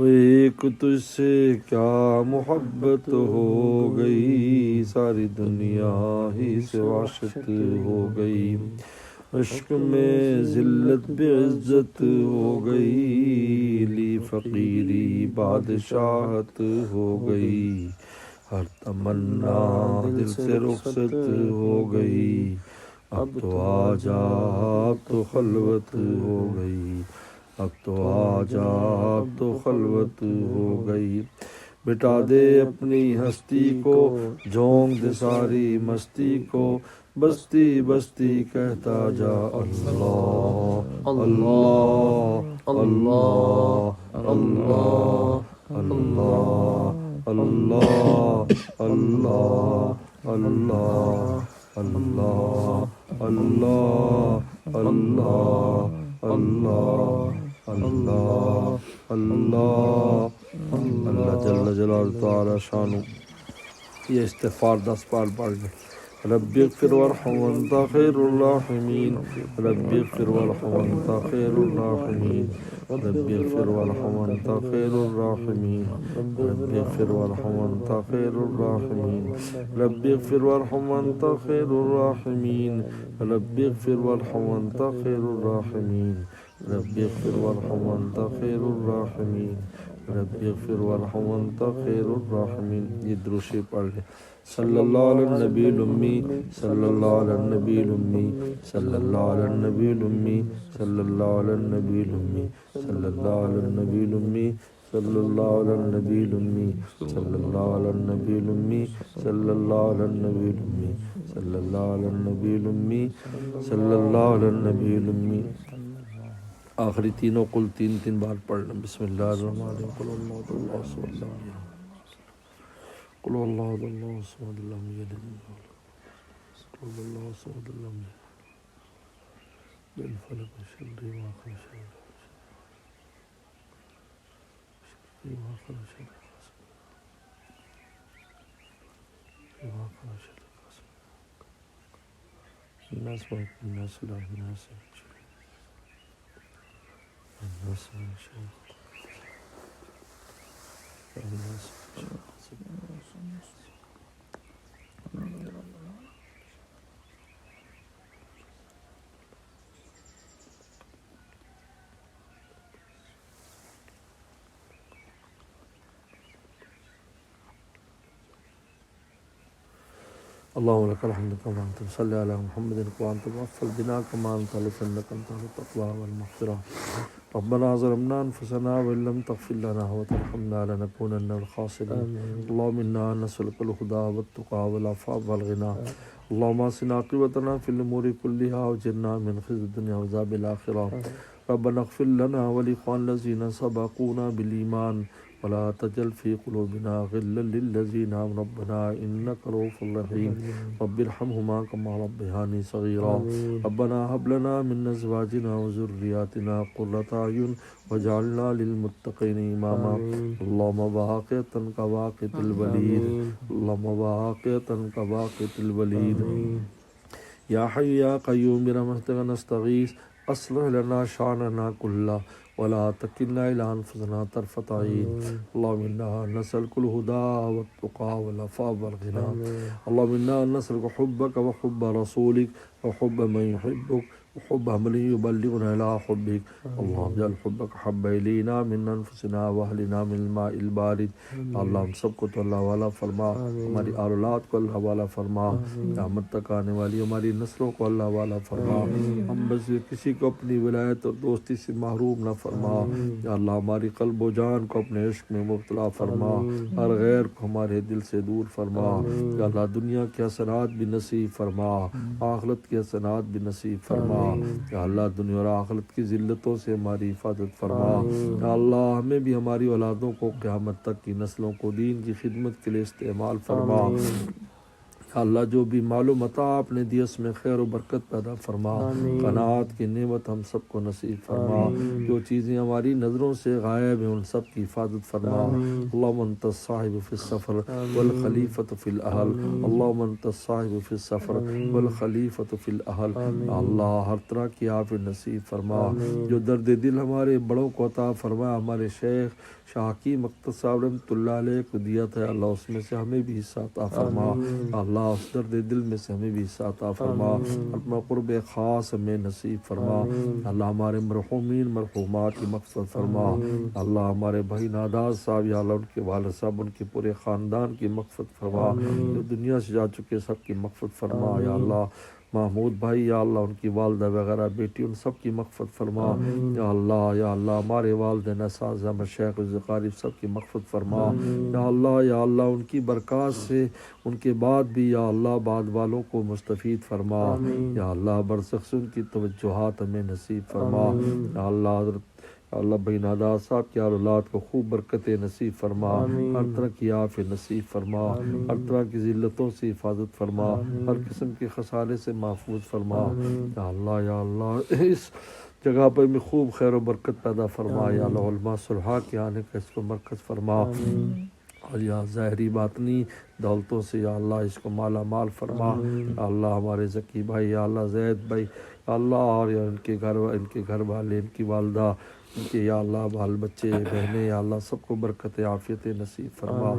وہ ایک تجھ سے کیا محبت ہو گئی، ساری دنیا ہی سے وحشت ہو گئی، عشق میں ذلت بے عزت ہو گئی، لی فقیری بادشاہت ہو گئی، ہر تمنا دل سے رخصت ہو گئی، اب تو آ جا اب تو خلوت ہو گئی، اب تو آ جا اب تو خلوت ہو گئی، مٹا دے اپنی ہستی کو، جھونک دے ساری مستی کو، بستی بستی کہتا جا اللہ اللہ اللہ اللہ اللہ اللہ اللہ اللہ اللہ اللہ اللہ اللہ اللہ اللہ اللہ جل جلالہ تعالی شانو۔ یہ استغفار 10 بار پڑھ لیں۔ رب اغفر وارحم وانت خیر الراحمین، رب اغفر وارحم وانت خیر الراحمین، رب اغفر وارحم وانت خیر الراحمین، رب اغفر وارحم وانت خیر الراحمین، رب اغفر وارحم وانت خیر الراحمین، رب اغفر وارحم وانت خیر الراحمین، رب اغفر وارحم وانت خیر الراحمین، رب اغفر وارحم وانت خیر الراحمین۔ یہ درود شریف پڑھ لیں۔ صلی اللہ علی النبی الامی، صلی اللہ علی النبی الامی، صلی اللہ علی النبی الامی، صلی اللہ علی النبی الامی، صلی اللہ علی النبی الامی، صلی اللہ علی النبی الامی، صلی اللہ علی النبی الامی، صلی اللہ علی النبی الامی، صلی اللہ علی النبی الامی، صلی اللہ علی النبی الامی۔ آخری تینوں قل 3 بار پڑھ لیں۔ بسم اللہ الرحمن الرحیم، قل اللہ احد اللہ الصمد لم یلد قل اللہ احد اللہ الصمد لم یلد قل اللہ الصمد لم یلد بالفلق من شر ما خلق ما خلق ما خلق الناس ملك الناس لا الناس الناس من شر الناس اللهم لك الحمد كما أنت صلي على محمد وأنت موفل بنا كما أنت لسنك أنت التقوى والمغفرة ربنا ظلمنا أنفسنا وإن لم تغفر لنا وترحمنا لنكونن من الخاسرين اللهم إنا نسألك الهدى والتقى والعفاف والغنى اللهم أحسن عاقبتنا في الأمور كلها وأجرنا من خزي الدنيا وعذاب الآخرة ربنا اغفر لنا ولإخواننا الذين سبقونا بالإيمان ولا تجعل في قلوبنا غلا للذين آمنوا ربنا إنك رؤوف رحيم رب ارحمهما كما ربياني صغيرا ربنا هب لنا من أزواجنا وذرياتنا قرة أعين واجعلنا للمتقين إماما اللهم باقية كباقية الوليد اللهم باقية كباقية الوليد يا حي يا قيوم برحمتك نستغيث أصلح لنا شأننا كله ولا تكلنا إلى أنفسنا طرفة عين اللهم إنا نسألك الهدى والتقى والعفاف والغنى اللهم إنا نسألك حبك وحب رسولك وحب من يحبك وحب من يبلغنا إلى حبك اللهم اجعل حبك حب إلينا من أنفسنا وأهلنا من الماء البارد اللہ ہم سب کو تو اللہ والا فرما ہماری اولاد کو اللہ والا فرما قیامت تک آنے والی ہماری نسلوں کو اللہ والا فرما ہم بس کسی کو اپنی ولایت اور دوستی سے محروم نہ فرما یا اللہ ہماری قلب و جان کو اپنے عشق میں مبتلا فرما ہر غیر کو ہمارے دل سے دور فرما یا اللہ دنیا کی حسنات بھی نصیب فرما آخرت کی حسنات بھی نصیب فرما یا اللہ دنیا اور آخرت کی ذلتوں سے ہماری حفاظت فرما یا اللہ ہمیں بھی ہماری اولادوں کو قیامت تک کی نسلوں کو دین کی خدمت کے لیے استعمال فرما یا اللہ جو بھی معلوم عطا آپ نے دی اس میں خیر و برکت پیدا فرما، قناعت کی نعمت ہم سب کو نصیب فرما، جو چیزیں ہماری نظروں سے غائب ہیں ان سب کی حفاظت فرما۔ اللہم انت الصاحب فی السفر والخلیفۃ فی الاہل، اللہم انت الصاحب فی السفر والخلیفۃ فی الاہل۔ یا اللہ ہر طرح کی عافیت نصیب فرما، جو درد دل ہمارے بڑوں کو عطا فرما، ہمارے شیخ شاہ حکیم اختر صاحب رحمۃ اللہ علیہ کو دیا تھا، اللہ اس میں سے ہمیں بھی حصہ عطا فرما، اللہ اس درد دل میں سے ہمیں بھی حصہ عطا فرما، اپنا قرب خاص ہمیں نصیب فرما، اللہ ہمارے مرحومین مرحومات کی مغفرت فرما، اللہ ہمارے بھائی ناداز صاحب یا اللہ ان کے والد صاحب ان کے پورے خاندان کی مغفرت فرما، جو دنیا سے جا چکے سب کی مغفرت فرما، یا اللہ محمود بھائی یا اللہ ان کی والدہ وغیرہ بیٹی ان سب کی مغفرت فرما، یا اللہ ہمارے والدین اساتذہ مشائخ ذکاری سب کی مغفرت فرما، یا اللہ ان کی برکات سے ان کے بعد بھی یا اللہ بعد والوں کو مستفید فرما، یا اللہ برزخ سے ان کی توجہات ہمیں نصیب فرما، یا اللہ بھائی ناداز صاحب کی اولاد کو خوب برکتیں نصیب فرما، ہر طرح کی عافیت نصیب فرما، ہر طرح کی ذلتوں سے حفاظت فرما، ہر قسم کے خسارے سے محفوظ فرما، یا اللہ اس جگہ پر میں خوب خیر و برکت پیدا فرما، یا اللہ علماء صلحاء کے آنے کا اس کو مرکز فرما، اور یا ظاہری باطنی دولتوں سے یا اللہ اس کو مالا مال فرما، یا اللہ ہمارے ذکی بھائی یا اللہ زید بھائی یا اللہ اور یا ان کے گھر والے ان کی والدہ ان کے یا اللہ بال بچے بہنیں یا اللہ سب کو برکت عافیت نصیب فرما،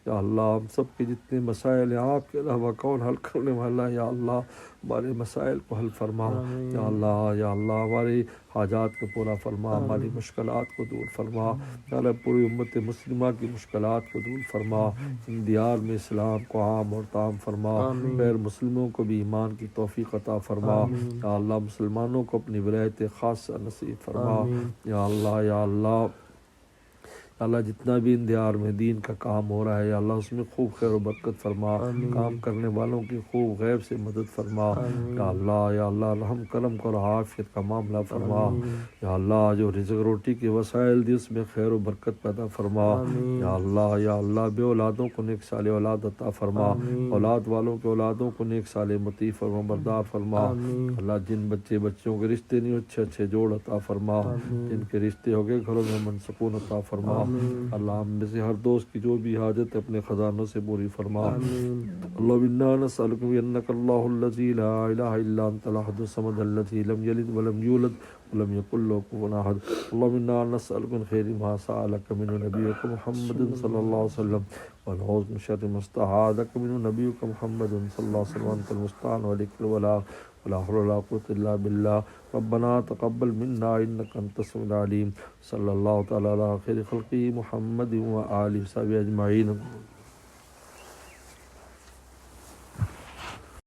یا اللہ ہم سب کے جتنے مسائل ہیں آپ کے علاوہ کون حل کرنے والا ہے، یا اللہ ہمارے مسائل کو حل فرما، یا اللہ ہماری حاجات کو پورا فرما، ہماری مشکلات کو دور فرما، یا اللہ پوری امت مسلمہ کی مشکلات کو دور فرما، ان دیار میں اسلام کو عام اور تام فرما، غیر مسلموں کو بھی ایمان کی توفیق عطا فرما، یا اللہ مسلمانوں کو اپنی ولایت خاصہ نصیب فرما، یا اللہ جتنا بھی ان دیار میں دین کا کام ہو رہا ہے یا اللہ اس میں خوب خیر و برکت فرما، کام کرنے والوں کی خوب غیب سے مدد فرما، یا اللہ رحم کرم اور عافیت کا معاملہ فرما، یا اللہ جو رزق روٹی کے وسائل دی اس میں خیر و برکت پیدا فرما، یا اللہ بے اولادوں کو نیک صالح اولاد عطا فرما، اولاد والوں کے اولادوں کو نیک صالح مطیع فرما بردار فرما، اللہ جن بچوں کے رشتے نہیں اچھے جوڑ عطا فرما، جن کے رشتے ہو گئے گھروں میں امن سکون عطا فرما، اللہ ہم میں سے ہر دوست کی جو بھی حاجت ہے اپنے خزانوں سے پوری فرما، اللہ انا نسألک بانک اللہ الذی لا الہ الا انت الاحد الصمد الذی لم یلد ولم یولد ولم یکن له کفوا احد، اللهم انا نسألک من خیر ما سألک منه نبیک محمد صلی اللہ علیہ وسلم ونعوذ من شر ما استعاذک منه نبیک محمد صلی اللہ علیہ وسلم، انت المستعان وعلیک البلاغ ولا حول ولا قوة الا بالله، ربنا تقبل منا انك انت السميع العليم، صلی اللہ تعالی علی خیر خلقہ محمد وآلہ وصحبہ اجمعین۔